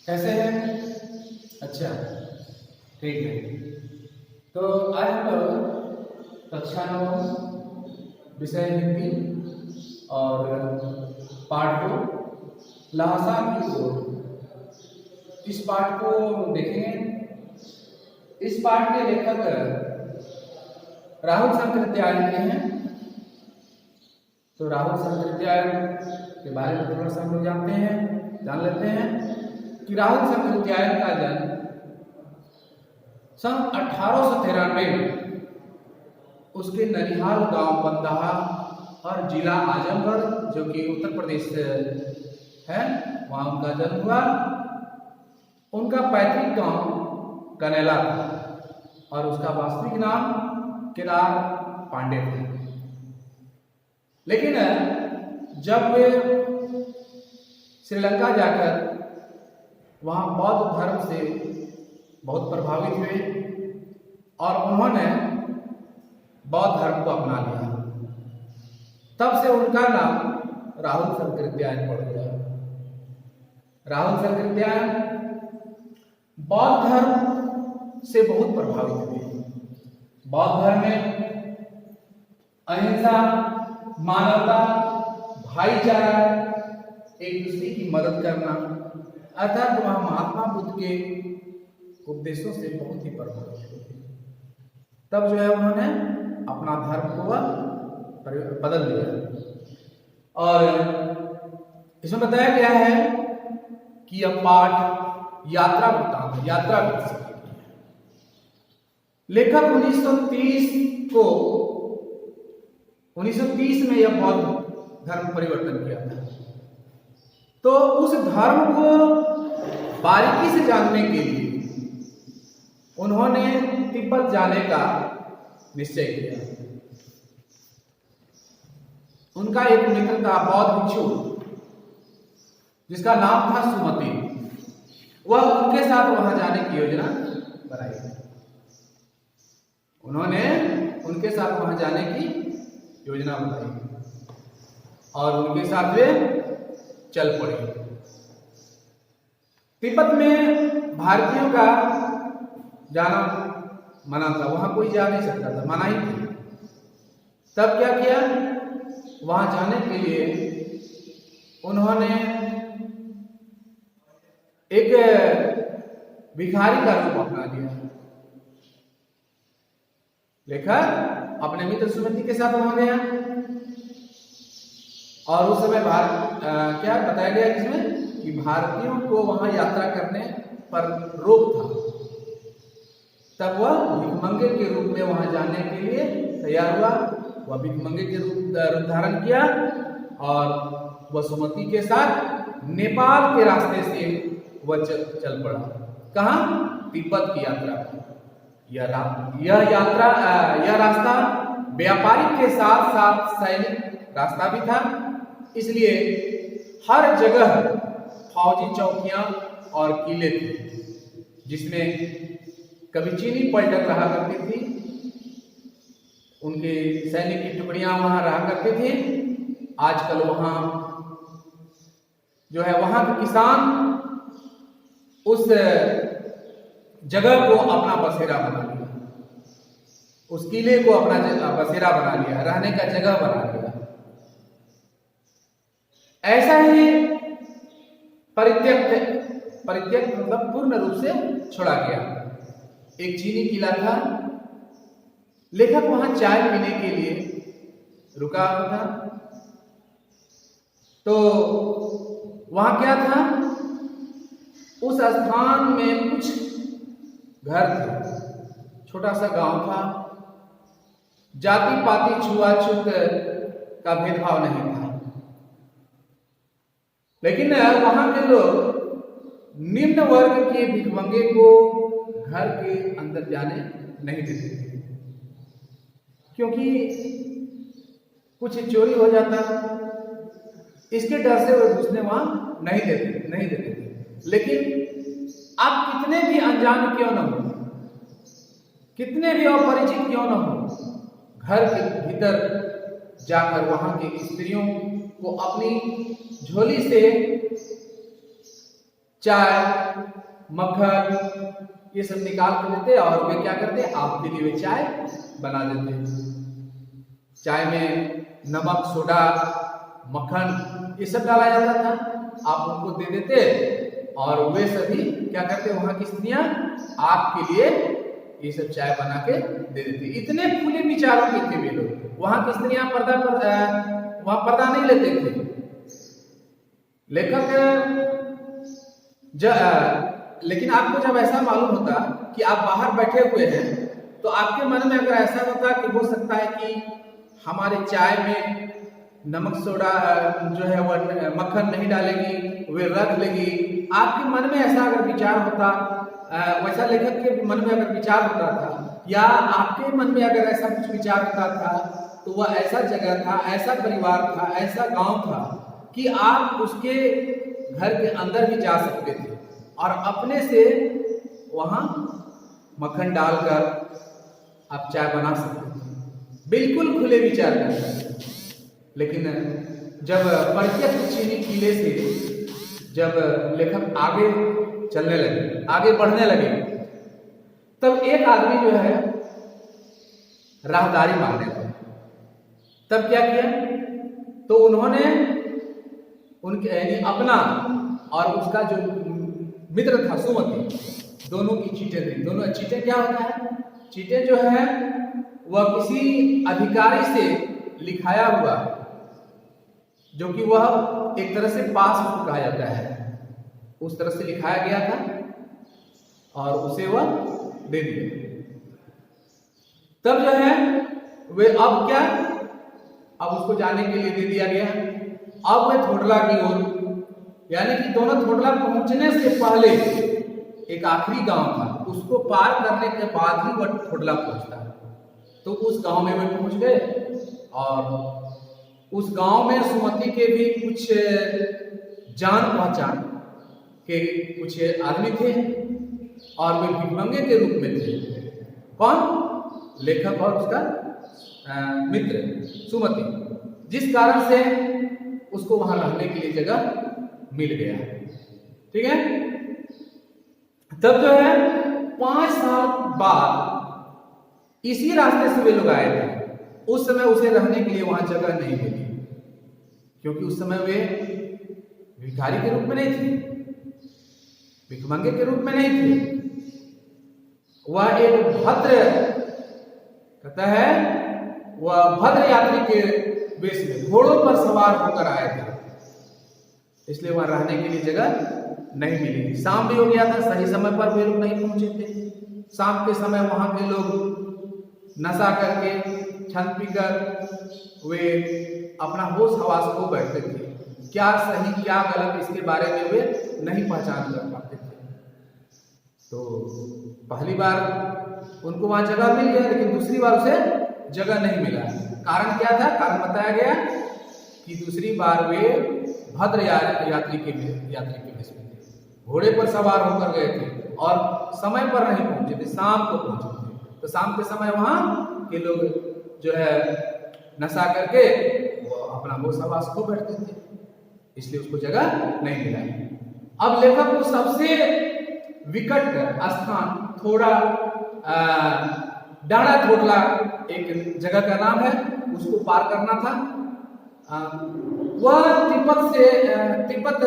कैसे हैं? अच्छा, ठीक है। तो आज हम लोग कक्षा 9 विषय हिंदी और पाठ 2 लहासा की ओर इस पाठ को देखेंगे। इस पाठ के लेखक राहुल शंकराचार्य हैं। तो राहुल शंकराचार्य के बारे में थोड़ा सा हम लोग जान लेते हैं कि राहुल शंकराचार्य का जन्म सन 1893 में उसके ननिहाल गांव बंदाहा और जिला आजमगढ़ जो कि उत्तर प्रदेश है वहां उनका जन्म हुआ। उनका पैतृक गांव कनेला था और उसका वास्तविक नाम केदार पांडे था। लेकिन जब वे श्रीलंका जाकर वहाँ बौद्ध धर्म से बहुत प्रभावित हुए और उन्होंने बौद्ध धर्म को अपना लिया। तब से उनका नाम राहुल शंकराचार्य पड़ गया। राहुल शंकराचार्य बौद्ध धर्म से बहुत प्रभावित हुए। बौद्ध धर्म में अहिंसा, मानवता, भाईचारा, एक दूसरे की मदद करना, अर्थात वह महात्मा बुद्ध के उपदेशों से बहुत ही प्रभावित हुए। तब जो है उन्होंने अपना धर्म को बदल दिया। और इसमें बताया गया है कि यह पाठ यात्रा वृत्तांत यात्रा विकसित है। लेखक 1930 में यह बौद्ध धर्म परिवर्तन किया था। तो उस धर्म को बारीकी से जानने के लिए उन्होंने तिब्बत जाने का निश्चय किया। उनका एक मित्र था बौद्ध भिक्षु जिसका नाम था सुमति। वह उनके साथ वहां जाने की योजना बनाई। उन्होंने उनके साथ वहां जाने की योजना बनाई और उनके साथ वे चल पड़े। तिब्बत में भारतीयों का जाना मना था, वहां कोई जा नहीं सकता था, मना ही थी। तब क्या किया, वहां जाने के लिए उन्होंने एक भिखारी का रूप अपना लिया। लेखक अपने मित्र सुमति के साथ वहां गया और उस समय क्या बताया गया इसमें कि भारतीयों को वहां यात्रा करने पर रोक था। तब वह भिखमंगे के रूप में वहां जाने के लिए तैयार हुआ। वह भिखमंगे के रूप धारण किया और वह सुमति के साथ नेपाल के रास्ते से वह चल पड़ा। कहाँ? तिब्बत की यात्रा पर। यह रास्ता व्यापारिक के साथ साथ सैनिक रास्ता भी था। इसलिए हर जगह फौजी चौकियां और किले थे जिसमें कभी चीनी पलटन रहा करती थी, उनके सैनिक की टुकड़ियां वहां रहा करती थी। आजकल वहां जो है वहां के किसान उस जगह को अपना बसेरा बना लिया, उस किले को अपना बसेरा बना लिया, रहने का जगह बना लिया। ऐसा ही परित्यक्त मतलब पूर्ण रूप से छोड़ा गया। एक चीनी किला था। लेखक वहां चाय पीने के लिए रुका था। तो वहां क्या था, उस स्थान में कुछ घर थे, छोटा सा गांव था। जाति पाति छुआछूत का भेदभाव नहीं था। लेकिन वहां के लोग निम्न वर्ग के भिखमंगे को घर के अंदर जाने नहीं देते थे, क्योंकि कुछ चोरी हो जाता, इसके डर से वे घुसने वहां नहीं देते थे। लेकिन आप कितने भी अनजान क्यों न हो, कितने भी अपरिचित क्यों न हो, घर के भीतर जाकर वहां की स्त्रियों को अपनी झोली से चाय, मक्खन ये सब निकाल के देते और वे क्या करते, आपके लिए वे चाय बना देते। चाय में नमक, सोडा, मक्खन ये सब डाला जाता था, आप उनको दे देते और वे सभी क्या करते, वहां की स्त्रियां आपके लिए ये सब चाय बना के दे देती। इतने खुले विचारों के थे वे लोग। वहां की स्त्रियां वहां पर्दा नहीं लेते थे। लेकिन आपको जब ऐसा मालूम होता कि आप बाहर बैठे हुए हैं, तो आपके मन में अगर ऐसा होता कि हो सकता है कि हमारे चाय में नमक, सोडा जो है वह मक्खन नहीं डालेगी, वे रख लेगी, आपके मन में ऐसा अगर विचार होता, वैसा लेखक के मन में अगर विचार होता था या आपके मन में अगर ऐसा कुछ विचार होता था, तो वह ऐसा जगह था, ऐसा परिवार था, ऐसा गांव था कि आप उसके घर के अंदर भी जा सकते थे और अपने से वहां मक्खन डालकर आप चाय बना सकते थे, बिल्कुल खुले विचार करते। लेकिन जब प्रत्यक्ष चीनी किले से जब लेखक आगे चलने लगे, आगे बढ़ने लगे, तब एक आदमी जो है राहदारी मांगने लगा। तब क्या किया, तो उन्होंने उनके यानी अपना और उसका जो मित्र था सुमति, दोनों की चीटें दी। दोनों चीटें क्या होता है, चीटें जो है वह किसी अधिकारी से लिखाया हुआ, जो कि वह एक तरह से पास उसको कहा जाता है, उस तरह से लिखाया गया था और उसे वह दे दिया। तब जो है वे अब क्या, अब उसको जाने के लिए दे दिया गया। अब वे थोड़ला की ओर, यानी कि दोनों थोड़ला पहुंचने से पहले एक आखिरी गांव था, उसको पार करने के बाद ही वह थोड़ला पहुंचता। तो उस गांव में वे पहुंच गए और उस गांव में सुमति के भी कुछ जान पहचान के कुछ आदमी थे और वे भिखमंगे के रूप में थे। कौन, लेखक और उसका मित्र सुमति, जिस कारण से उसको वहां रहने के लिए जगह मिल गया। ठीक है। तब जो है 5 साल बाद इसी रास्ते से वे लोग आए थे। उस समय उसे रहने के लिए वहां जगह नहीं मिली, क्योंकि उस समय वे भिखारी के रूप में नहीं थे, भिखमंगे के रूप में नहीं थे। वह एक भद्र, कहता है वह भद्र यात्री के वेश में घोड़ों पर सवार होकर आए थे, इसलिए वहां रहने के लिए जगह नहीं मिली। शाम भी हो गया था, सही समय पर वे लोग नहीं पहुंचे थे। शाम के समय वहां के लोग नशा करके, छंद पीकर वे अपना होश हवास खो बैठते थे। क्या सही क्या गलत इसके बारे में वे नहीं पहचान कर पाते थे। तो पहली बार उनको वहां जगह मिल गया, लेकिन दूसरी बार उसे जगह नहीं मिला। कारण क्या था, कारण बताया गया कि दूसरी बार वे भद्र यात्री के वेश में थे, घोड़े पर सवार होकर गए थे और समय पर नहीं पहुंचे थे, शाम को पहुंचे थे। तो शाम के समय वहां के लोग जो है नशा करके वो अपना होश हवास खो बैठते थे, इसलिए उसको जगह नहीं मिला। अब लेखक को सबसे विकट स्थान थोड़ा डाड़ा थोड़ला एक जगह का नाम है, उसको पार करना था। वह तिब्बत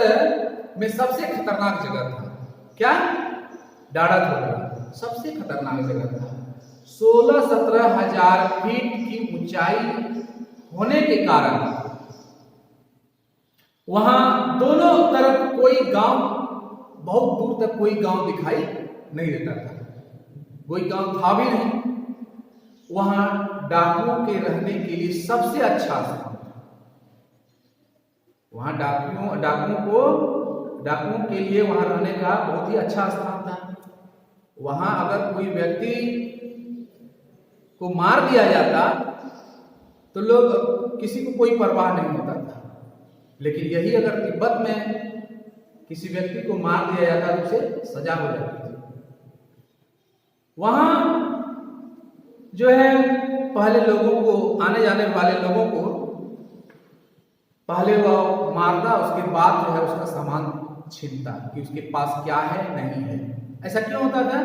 में सबसे खतरनाक जगह था। क्या, डाड़ा थोड़ला सबसे खतरनाक जगह था। 16-17 हजार फीट की ऊंचाई होने के कारण वहां दोनों तरफ कोई गांव, बहुत दूर तक कोई गांव दिखाई नहीं देता था, कोई गांव था भी नहीं। वहां डाकुओं के रहने के लिए सबसे अच्छा स्थान था। वहां डाकुओं के लिए वहां रहने का बहुत ही अच्छा स्थान था। वहां अगर कोई व्यक्ति को मार दिया जाता तो लोग, किसी को कोई परवाह नहीं होता था, लेकिन यही अगर तिब्बत में किसी व्यक्ति को मार दिया जाता तो उसे सजा हो जाती थी। वहां जो है पहले लोगों को, आने जाने वाले लोगों को पहले वह मारता, उसके बाद जो है उसका सामान छीनता कि उसके पास क्या है नहीं है। ऐसा क्यों होता था?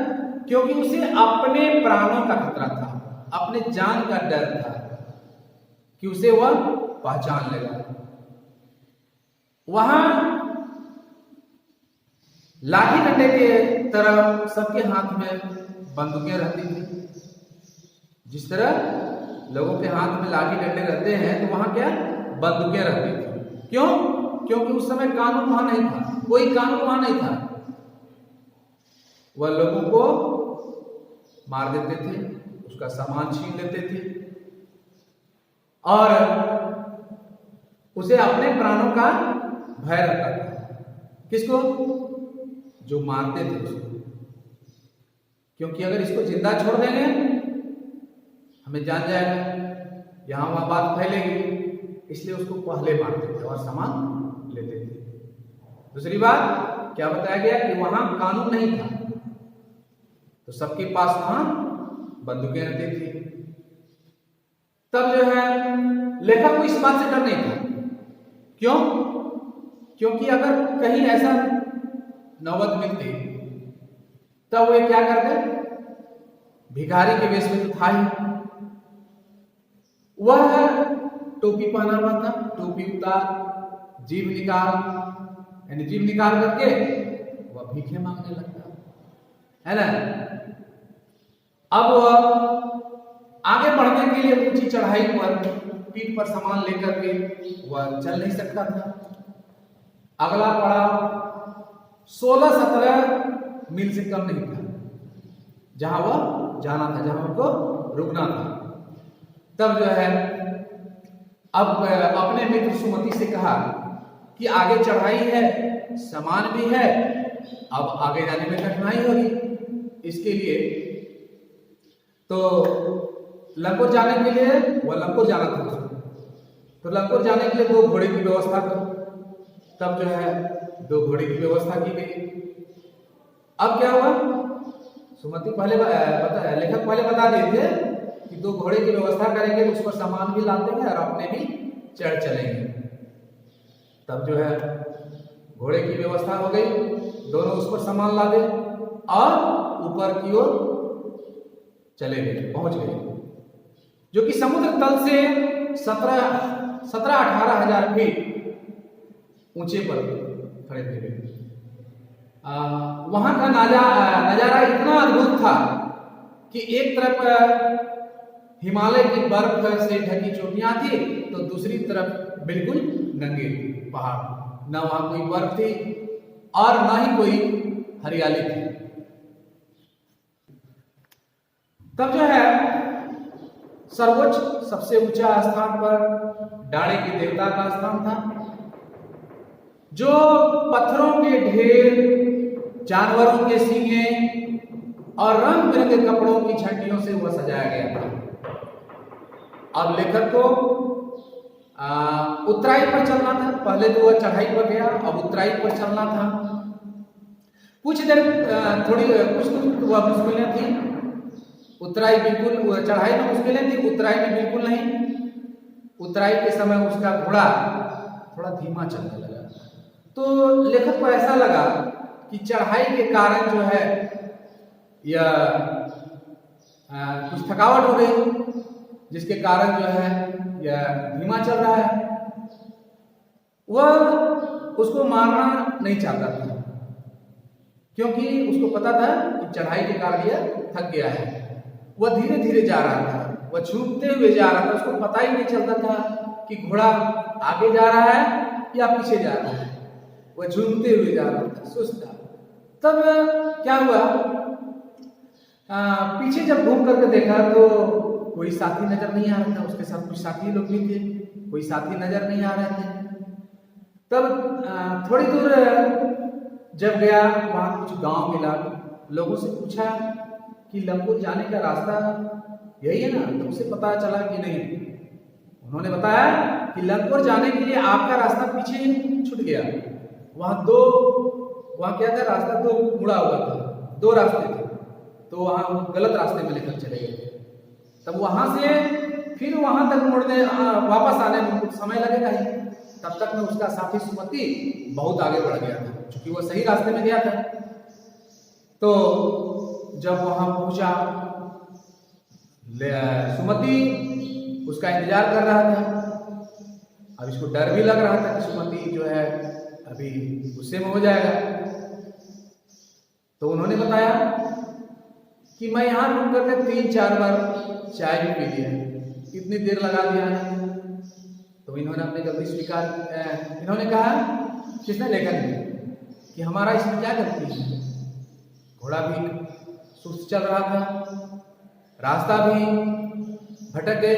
क्योंकि उसे अपने प्राणों का खतरा था, अपने जान का डर था कि उसे वह पहचान लेगा। वहां लाठी डंडे के तरह सबके हाथ में बंदूकें रहती थी। जिस तरह लोगों के हाथ में लाठी डंडे रहते हैं तो वहां क्या बंदूकें रहती थी। क्यों? क्योंकि उस समय कानून वहां नहीं था, कोई कानून वहां नहीं था। वह लोगों को मार देते थे, उसका सामान छीन लेते थे और उसे अपने प्राणों का भय रहता था। किसको? जो मारते थे उसको। क्योंकि अगर इसको जिंदा छोड़ देंगे हमें जान जाएगा, यहां वहां बात फैलेगी, इसलिए उसको पहले मारते थे और सामान लेते थे। दूसरी बात क्या बताया गया कि वहां कानून नहीं था तो सबके पास वहां बंदूकें रहती थी। तब जो है लेखक को इस बात से डर नहीं था। क्यों? क्योंकि अगर कहीं ऐसा नौबत मिलती तब वे क्या करते? भिखारी के वेश में तो था ही, वह टोपी पहना हुआ था, टोपी उतार, जीभ निकाल, यानी जीभ निकाल करके वह भीखे मांगने लगता है ना। अब वह आगे बढ़ने के लिए ऊंची चढ़ाई पर पीठ पर सामान लेकर के वह चल नहीं सकता था। अगला पड़ाव 16-17 मील से कम नहीं था जहां वह जाना था, जहां उनको रुकना था। तब जो है अब अपने मित्र सुमति से कहा कि आगे चढ़ाई है, सामान भी है, अब आगे जाने में कठिनाई होगी। इसके लिए तो लंगोर जाने के लिए वह लंगोर जाना था उसको, तो लंगोर जाने के लिए 2 घोड़े की व्यवस्था करो। तब जो है 2 घोड़े की व्यवस्था की गई। अब क्या हुआ? सुमति पहले लेखक पहले बता दिए थे कि 2 घोड़े की व्यवस्था करेंगे तो उस पर सामान भी लाद देंगे और अपने भी चढ़ चलेंगे। तब जो है घोड़े की व्यवस्था हो गई, दोनों उस पर सामान लादे और ऊपर की ओर चले गए, पहुंच गए, जो कि समुद्र तल से 17-18 हजार फीट ऊंचे पर खड़े थे। वहां का नजारा इतना अद्भुत था कि एक तरफ हिमालय की बर्फ से ढकी चोटियां थी तो दूसरी तरफ बिल्कुल नंगे पहाड़, न वहां कोई बर्फ थी और न ही कोई हरियाली थी। तब जो है सर्वोच्च सबसे ऊंचा स्थान पर डाड़े के देवता का स्थान था, जो पत्थरों के ढेर, जानवरों के सींगे और रंग बिरंगे कपड़ों की झंडियों से वह सजाया गया था। अब लेखक को उतराई पर चलना था। पहले तो वह चढ़ाई पर गया, अब उतराई पर चलना था। कुछ देर कुछ वह मुश्किलें थी। उतराई बिल्कुल, चढ़ाई में मुश्किलें थी, उतराई में बिल्कुल नहीं। उतराई के समय उसका घोड़ा थोड़ा धीमा चलने लगा, तो लेखक को ऐसा लगा कि चढ़ाई के कारण जो है यह कुछ थकावट हो गई, जिसके कारण जो है यह धीमा चल रहा है। वह उसको मारना नहीं चाहता था, क्योंकि उसको पता था कि चढ़ाई के कारण यह थक गया है। वह धीरे धीरे जा रहा था, वह झूमते हुए जा रहा था, उसको पता ही नहीं चलता था कि घोड़ा आगे जा रहा है या पीछे जा रहा है। वह झूमते हुए जा रहा था, सुस्त था। तब क्या हुआ, पीछे जब घूम करके देखा तो कोई साथी नजर नहीं आ रहा था। उसके साथ कुछ साथी लोग भी थे, कोई साथी नजर नहीं आ रहे थे। तब थोड़ी दूर जब गया, वहां कुछ गांव मिला, लोगों से पूछा कि लंगोर जाने का रास्ता यही है ना? तो उसे पता चला कि नहीं। उन्होंने बताया कि लंगोर जाने के लिए आपका रास्ता पीछे छूट गया। वहां क्या था, रास्ता 2 मुड़ा हुआ था, 2 रास्ते थे, तो वहां गलत रास्ते में लेकर चले गए। तब वहां से फिर वहां तक मुड़ने वापस आने में कुछ समय लगेगा ही, तब तक में उसका साथी सुमति बहुत आगे बढ़ गया था, क्योंकि वो सही रास्ते में गया था। तो जब वहां पहुंचा, सुमति उसका इंतजार कर रहा था। अब इसको डर भी लग रहा था कि सुमति जो है अभी गुस्से में हो जाएगा। तो उन्होंने बताया कि मैं यहाँ रुक करके 3-4 बार चाय भी पी लिया, कितनी देर लगा दिया है। तो इन्होंने अपनी गलती स्वीकार, इन्होंने कहा, किसने देखा नहीं कि हमारा इसमें क्या गलती है। घोड़ा भी सुस्त चल रहा था, रास्ता भी भटक गए।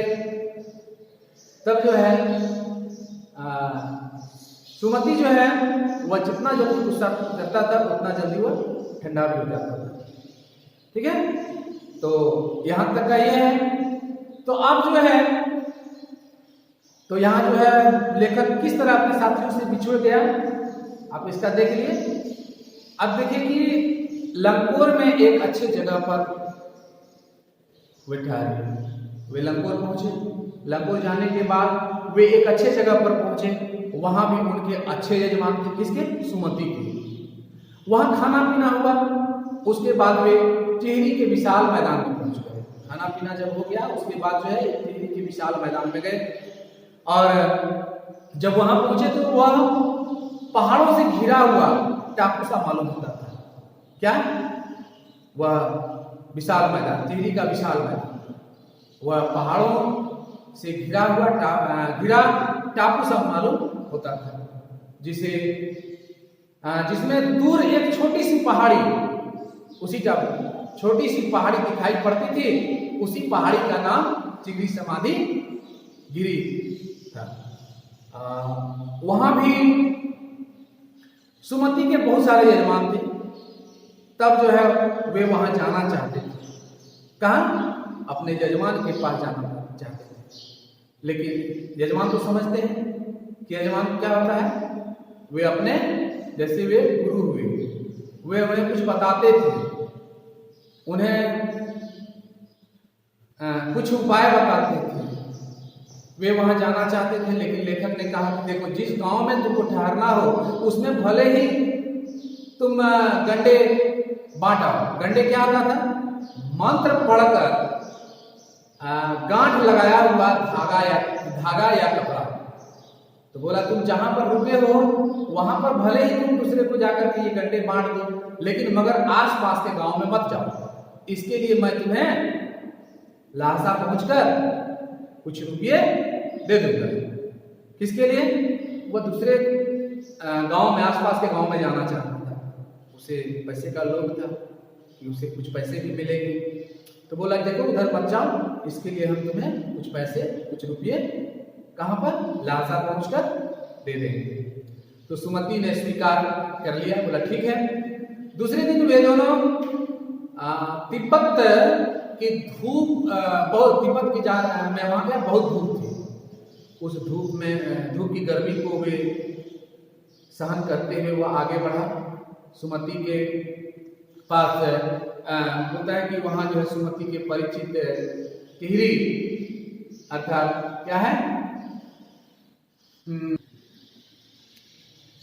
तब जो है सुमति जो है वह जितना जल्दी गुस्सा करता था उतना जल्दी वह ठंडा भी हो जाता था। ठीक है, तो यहां तक का ये है। तो अब जो है, तो यहाँ जो है लेखक किस तरह अपने साथियों से बिछुड़ गया, आप इसका देख लिए। अब देखिए कि लंकोर में एक अच्छे जगह पर वे ठहरे। वे लंकोर पहुंचे। लंकोर जाने के बाद वे एक अच्छे जगह पर पहुंचे। वहां भी उनके अच्छे यजमान थे, किसके? सुमति के। वहां खाना पीना हुआ। उसके बाद वे टिहरी के विशाल मैदान में पहुंच गए। खाना पीना जब हो गया, उसके बाद जो है टिहरी के विशाल मैदान में गए। और जब वहां पहुंचे तो वह पहाड़ों से घिरा हुआ टापू सा मालूम होता था। क्या? वह विशाल मैदान, टिहरी का विशाल मैदान, वह पहाड़ों से घिरा हुआ टापू सा मालूम होता था, जिसमें दूर एक छोटी सी पहाड़ी, उसी टापू छोटी सी पहाड़ी दिखाई पड़ती थी। उसी पहाड़ी का नाम चिगरी समाधि गिरी था। वहां भी सुमति के बहुत सारे यजमान थे। तब जो है वे वहां जाना चाहते थे। कहाँ? अपने यजमान के पास जाना चाहते थे। लेकिन यजमान तो समझते हैं कि यजमान क्या होता है। वे अपने, जैसे वे गुरु हुए, वे उन्हें कुछ बताते थे, उन्हें कुछ उपाय बताते थे। वे वहां जाना चाहते थे। लेकिन लेखक ने कहा कि देखो, जिस गांव में तुमको ठहरना हो उसमें भले ही तुम गंडे बांटाओ। गंडे क्या होता था? मंत्र पढ़कर गांठ लगाया हुआ धागा या कपड़ा। तो बोला, तुम जहां पर रुके हो वहां पर भले ही तुम दूसरे को जाकर के ये गंडे बांट दो, लेकिन मगर आस पास के गांव में मत जाओ। इसके लिए मैं तुम्हें लहासा पहुंचकर कुछ रुपये दे दूंगा। किसके लिए? वह दूसरे गांव में, आसपास के गांव में जाना चाहता था। उसे पैसे का लोभ था कि उसे कुछ पैसे भी मिलेंगे। तो बोला, देखो उधर मत जाओ, इसके लिए हम तुम्हें कुछ पैसे, कुछ रुपये कहां पर? लहासा पहुंचकर दे देंगे। तो सुमति ने स्वीकार कर लिया। बोला ठीक है। दूसरे दिन वे दोनों तिब्बत की धूप, बहुत तिब्बत की में वहां गया, बहुत धूप थी। उस धूप की गर्मी को वे सहन करते हुए वह आगे बढ़ा। सुमति के पास होता है कि वहां जो है सुमति के परिचित टिहरी, अर्थात क्या है,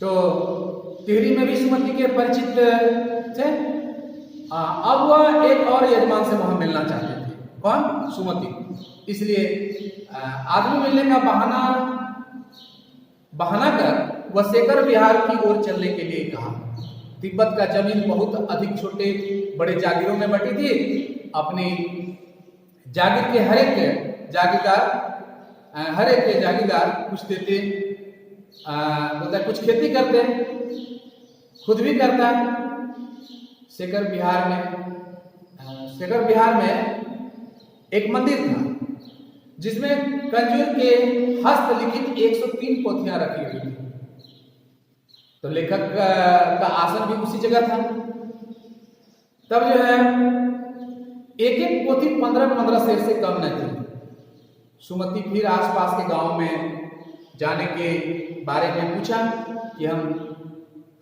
तो टिहरी में भी सुमति के परिचित थे। अब वह एक और यजमान से वहां मिलना चाहते थे। कौन? सुमति। इसलिए आदमी मिलने का बहाना कर वह शेखर विहार की ओर चलने के लिए कहा। तिब्बत का जमीन बहुत अधिक छोटे बड़े जागीरों में बटी थी। अपनी जागीर के हर एक जागीरदार कुछ देते, मतलब कुछ खेती करते, खुद भी करता है। शेखर विहार में एक मंदिर था जिसमें कंजूर के हस्तलिखित 103 पोथियां रखी हुई थी। तो लेखक का आसन भी उसी जगह था। तब जो है एक एक पोथी 15-15 सेर से कम न थी। सुमति फिर आसपास के गांव में जाने के बारे में पूछा कि हम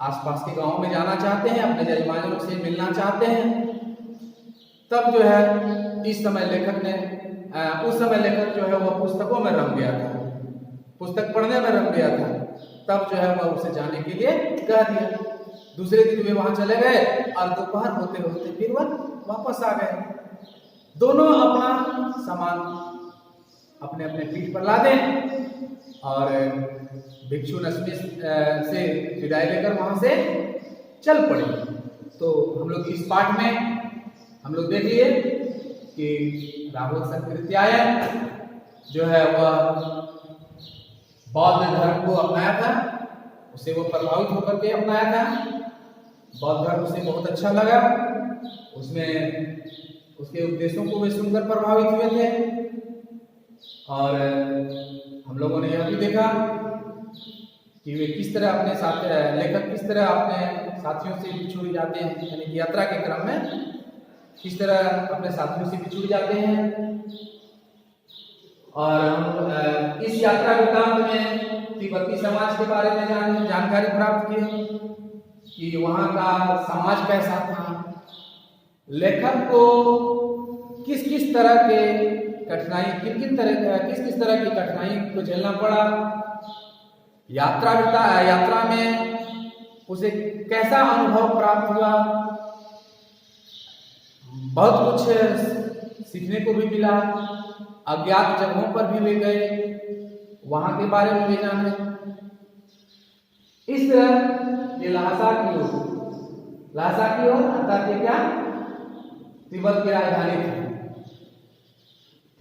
आसपास के गांव में जाना चाहते हैं, अपने यजमानों से मिलना चाहते हैं। तब जो है उस समय लेखक जो है वह पुस्तकों में रम गया था, पुस्तक पढ़ने में रम गया था। तब जो है वह उसे जाने के लिए कह दिया। दूसरे दिन वे वहां चले गए और दोपहर होते होते फिर वह वापस आ गए। दोनों अपना सामान अपने अपने पीठ पर लादे और भिक्षु नसमी से विदाई लेकर वहां से चल पड़े। तो हम लोग इस पाठ में हम लोग देख लिए कि राहुल सकृत्यायन जो है वह बौद्ध धर्म को अपनाया था, उसे वो प्रभावित होकर के अपनाया था। बौद्ध धर्म उसे बहुत अच्छा लगा, उसमें उसके उपदेशों को वे सुनकर प्रभावित हुए थे। और हम लोगों ने यह भी देखा कि वे किस तरह अपने साथ लेखक किस तरह अपने साथियों से बिछुड़ जाते हैं, यानी कि यात्रा के क्रम में किस तरह अपने साथियों से बिछुड़ जाते हैं। और हम इस यात्रा वृत्तांत में तिब्बती समाज के बारे में जानकारी प्राप्त की कि वहाँ का समाज कैसा था, लेखक को किस किस तरह के कठिनाई किस किस तरह की कठिनाई को झेलना पड़ा, यात्रा में उसे कैसा अनुभव प्राप्त हुआ। बहुत कुछ सीखने को भी मिला, अज्ञात जगहों पर भी वे गए, वहां के बारे में भी जाने। इस तरह ये लहासा की ओर अर्थात ये क्या तिब्बत की राजधानी थी।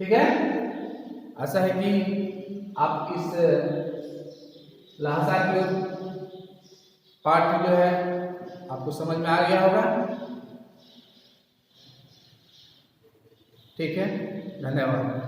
ठीक है, ऐसा है कि आप इस लहासा की ओर पाठ जो है आपको समझ में आ गया होगा। ठीक है, धन्यवाद।